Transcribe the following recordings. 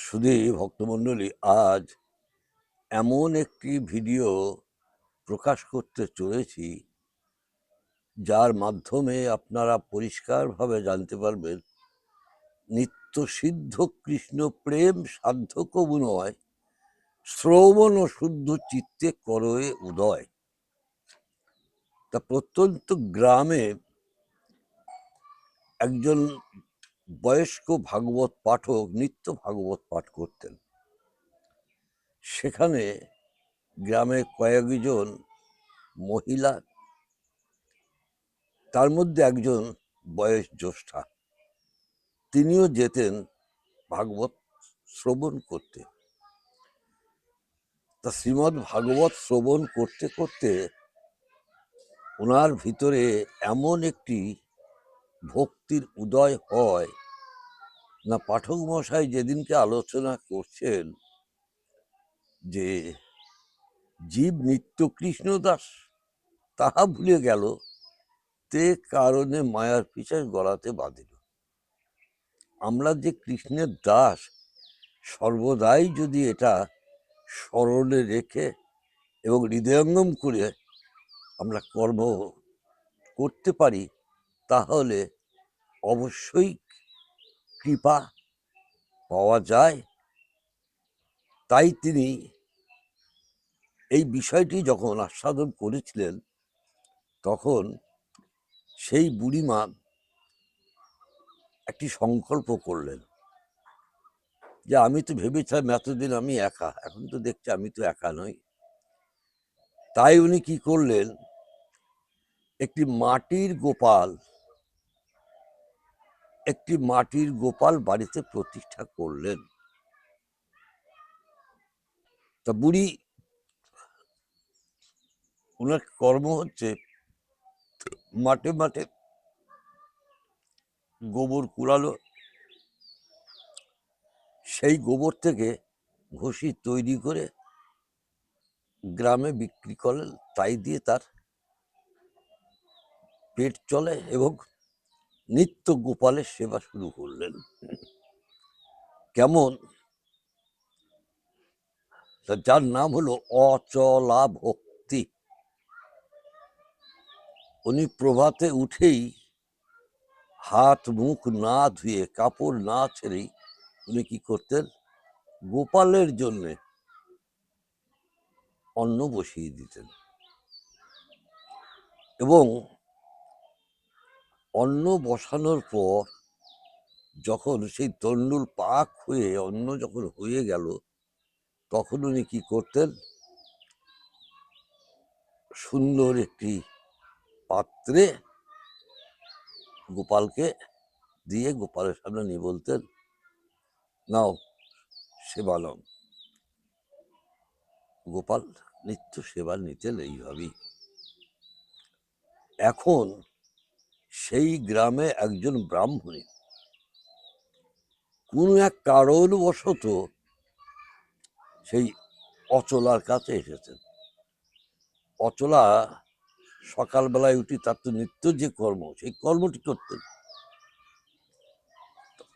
শুধুই ভক্তমণ্ডলী, আজ এমন একটি ভিডিও প্রকাশ করতে চলেছি যার মাধ্যমে আপনারা পরিষ্কারভাবে জানতে পারবেন নিত্য সিদ্ধ কৃষ্ণ প্রেম সাধ্য কবু নয়, শ্রবণ ও শুদ্ধ চিত্তে করয়ে উদয়। তা প্রত্যন্ত গ্রামে একজন বয়স্ক ভাগবত পাঠক নিত্য ভাগবত পাঠ করতেন। সেখানে গ্রামে কয়েকজন মহিলা, তার মধ্যে একজন বয়স জ্যেষ্ঠা, তিনিও যেতেন ভাগবত শ্রবণ করতে। তা শ্রীমদ্ ভাগবত শ্রবণ করতে করতে ওনার ভিতরে এমন একটি ভক্তির উদয় হয় না, পাঠক মশাই যেদিনকে আলোচনা করছেন যে জীব নিত্য কৃষ্ণদাস, তাহা ভুলে গেল তে কারণে মায়ার পিছায় গড়াতে বাঁধিল। আমরা যে কৃষ্ণের দাস, সর্বদাই যদি এটা স্মরণে রেখে এবং হৃদয়ঙ্গম করে আমরা কর্ম করতে পারি, তাহলে অবশ্যই কৃপা পাওয়া যায়। তাই তিনি এই বিষয়টি যখন আস্বাদন করেছিলেন, তখন সেই বুড়িমা একটি সংকল্প করলেন যে আমি তো ভেবেছিলাম এতদিন আমি একা, এখন তো দেখছি আমি তো একা নই। তাই উনি কি করলেন, একটি মাটির গোপাল বাড়িতে প্রতিষ্ঠা করলেন। তা বুড়ি, ওনার কর্ম হচ্ছে মাঠে মাঠে গোবর কুড়ালো, সেই গোবর থেকে ঘষি তৈরি করে গ্রামে বিক্রি করলেন, তাই দিয়ে তার পেট চলে এবং নিত্য গোপালের সেবা শুরু করলেন। কেমন, যার নাম হলো অচলা ভক্তি। উনি প্রভাতে উঠেই হাত মুখ না ধুয়ে, কাপড় না ছেড়েই উনি কি করতেন, গোপালের জন্য অন্ন বসিয়ে দিতেন। এবং অন্ন বসানোর পর যখন সেই তন্ডুল পাক হয়ে অন্ন যখন হয়ে গেল, তখন উনি কি করতেন, সুন্দর একটি পাত্রে গোপালকে দিয়ে গোপালের সামনে নিয়ে বলতেন, নাও সেবা নাও। গোপাল নিত্য সেবা নিতেন এইভাবেই। এখন সেই গ্রামে একজন ব্রাহ্মণী কোনো এক কারণবশত সেই অচলার কাছে এসেছেন। অচলা সকালবেলায় উঠি তার তো নিত্য যে কর্ম, সেই কর্মটি করতেন।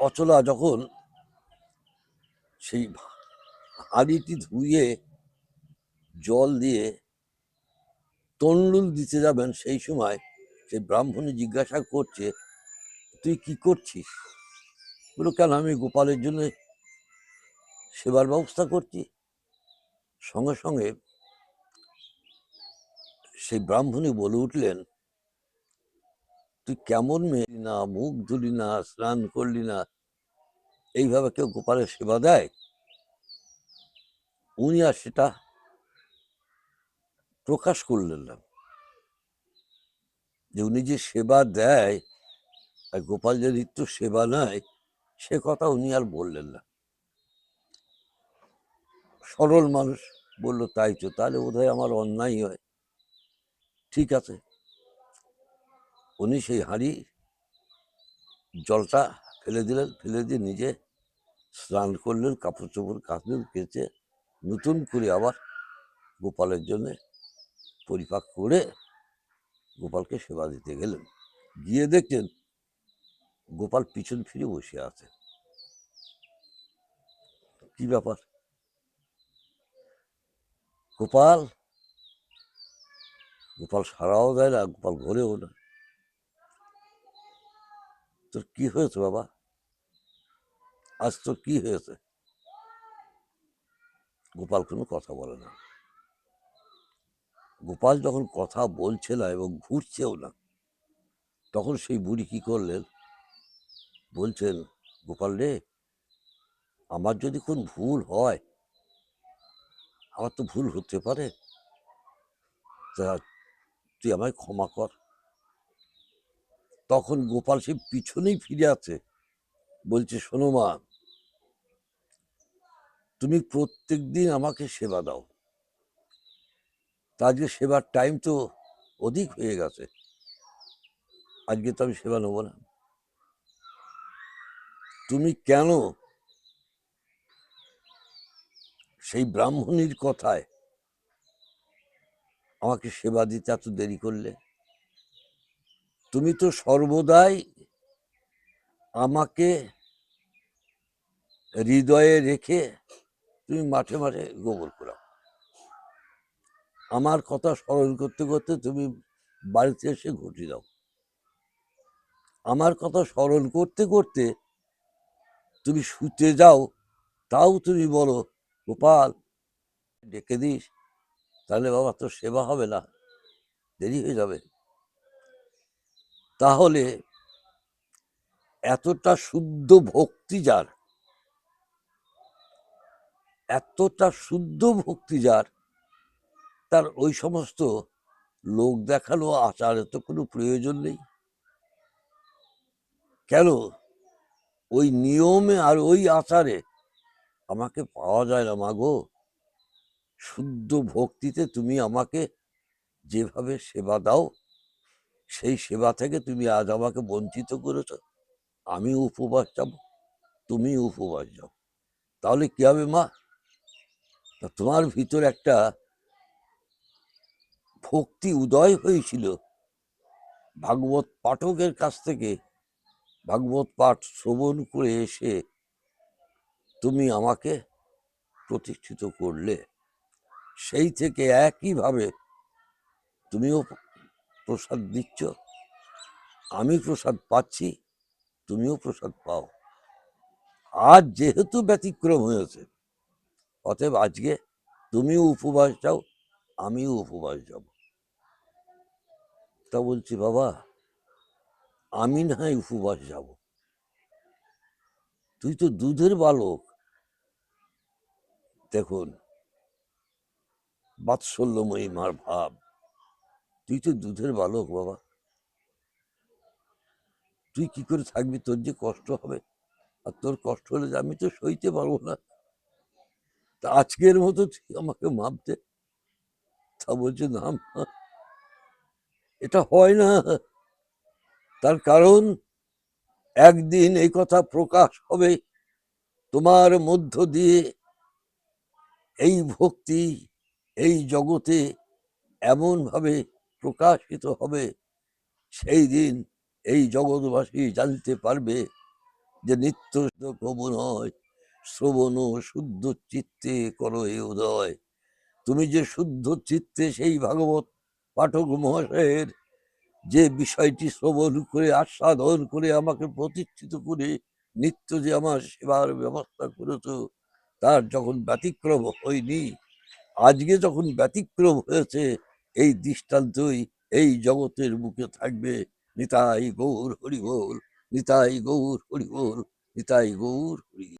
অচলা যখন সেই হাঁড়িটি ধুয়ে জল দিয়ে তন্ডুল দিতে যাবেন, সেই সময় সেই ব্রাহ্মণী জিজ্ঞাসা করছে, তুই কি করছিস? বলো, কেন, আমি গোপালের জন্য সেবার ব্যবস্থা করছি। সঙ্গে সঙ্গে সেই ব্রাহ্মণী বলে উঠলেন, তুই কেমন মেয়ে, না মুখ ধুলি না, স্নান করলি না, এইভাবে কেউ গোপালের সেবা দেয়? উনি আর সেটা প্রকাশ করলেন না যে উনি যে সেবা দেয় আর গোপাল যে নিত্য সেবা নেয়, সে কথা উনি আর বললেন না। সরল মানুষ বলল, তাই তো, তাহলে বোধহয় আমার অন্যায় হয়। ঠিক আছে, উনি সেই হাঁড়ি জলটা ফেলে দিলেন, ফেলে দিয়ে নিজে স্নান করলেন, কাপড় চোপড় কাচলেন, কেচে নতুন করে আবার গোপালের জন্য পরিপাক করে গোপালকে সেবা দিতে গেলেন। গিয়ে দেখছেন গোপাল পিছন ফিরে বসে আছে। কি ব্যাপার? গোপাল গোপাল সারাও দেয় না, গোপাল ঘরেও না। তোর কি হয়েছে বাবা? আজ তোর কি হয়েছে? গোপাল কোনো কথা বলে না। গোপাল যখন কথা বলছে না এবং ঘুরছেও না, তখন সেই বুড়ি কি করলেন, বলছেন, গোপাল রে, আমার যদি কোন ভুল হয়, আমার তো ভুল হতে পারে, তা তুই আমায় ক্ষমা কর। তখন গোপাল সে পিছনেই ফিরে আছে, বলছে, শোনো মা, তুমি প্রত্যেক দিন আমাকে সেবা দাও, তা আজকে সেবার টাইম তো অধিক হয়ে গেছে, আজকে তো আমি সেবা নেবো না। তুমি কেন সেই ব্রাহ্মণীর কথায় আমাকে সেবা দিতে এত দেরি করলে? তুমি তো সর্বদাই আমাকে হৃদয়ে রেখে তুমি মাঠে মাঠে গোবর করাও। আমার কথা স্মরণ করতে করতে তুমি বাড়িতে এসে ঘুটি দাও। আমার কথা স্মরণ করতে করতে তুমি শুতে যাও, তাও তুমি বলো, গোপাল ডেকে দিস, তাহলে বাবা তোর সেবা হবে না, দেরি হয়ে যাবে। তাহলে এতটা শুদ্ধ ভক্তি যার, এতটা শুদ্ধ ভক্তি যার, তার ওই সমস্ত লোক দেখানো আচারের তো কোনো প্রয়োজন নেই। কেন ওই নিয়মে আর ওই আচারে আমাকে পাওয়া যায় না মাগো? শুদ্ধ ভক্তিতে তুমি আমাকে যেভাবে সেবা দাও, সেই সেবা থেকে তুমি আজ আমাকে বঞ্চিত করেছ। আমি উপবাস যাব, তুমি উপবাস যাও, তাহলে কি হবে মা? তোমার ভিতর একটা ভক্তি উদয় হয়েছিল, ভাগবত পাঠকের কাছ থেকে ভাগবত পাঠ শ্রবণ করে এসে তুমি আমাকে প্রতিষ্ঠিত করলে, সেই থেকে একইভাবে তুমিও প্রসাদ দিচ্ছ, আমি প্রসাদ পাচ্ছি, তুমিও প্রসাদ পাও। আজ যেহেতু ব্যতিক্রম হয়েছে, অতএব আজকে তুমিও উপবাস যাও, আমিও উপবাস যাব। তা বলছি, বাবা আমি না হয় উপবাস যাব, তুই তো দুধের বালক। দেখুন বাৎসল্যময়ী মার ভাব, তুই তো দুধের বালক বাবা, তুই কি করে থাকবি? তোর যে কষ্ট হবে, আর তোর কষ্ট হলে যে আমি তো সইতে পারবো না, তা আজকের মতো তুই আমাকে মাপ দে। তা বলছে, না মা, এটা হয় না। তার কারণ একদিন এই কথা প্রকাশ হবে, তোমার মধ্য দিয়ে এই ভক্তি এই জগতে এমন ভাবে প্রকাশিত হবে, সেই দিন এই জগৎবাসী জানতে পারবে যে নিত্য প্রভু নয়, শ্রবণ শুদ্ধ চিত্তে করো এ উদয়। তুমি যে শুদ্ধ চিত্তে সেই ভাগবত পাঠক মহাশয়ের যে বিষয়টি শ্রবণ করে আস্বাদন করে আমাকে প্রতিষ্ঠিত করে নিত্য যে আমার সেবার ব্যবস্থা করেছ, তার যখন ব্যতিক্রম হয়নি, আজকে যখন ব্যতিক্রম হয়েছে, এই দৃষ্টান্তই এই জগতের বুকে থাকবে। নিতাই গৌর হরি বল, নিতাই গৌর হরি বল, নিতাই গৌর হরি।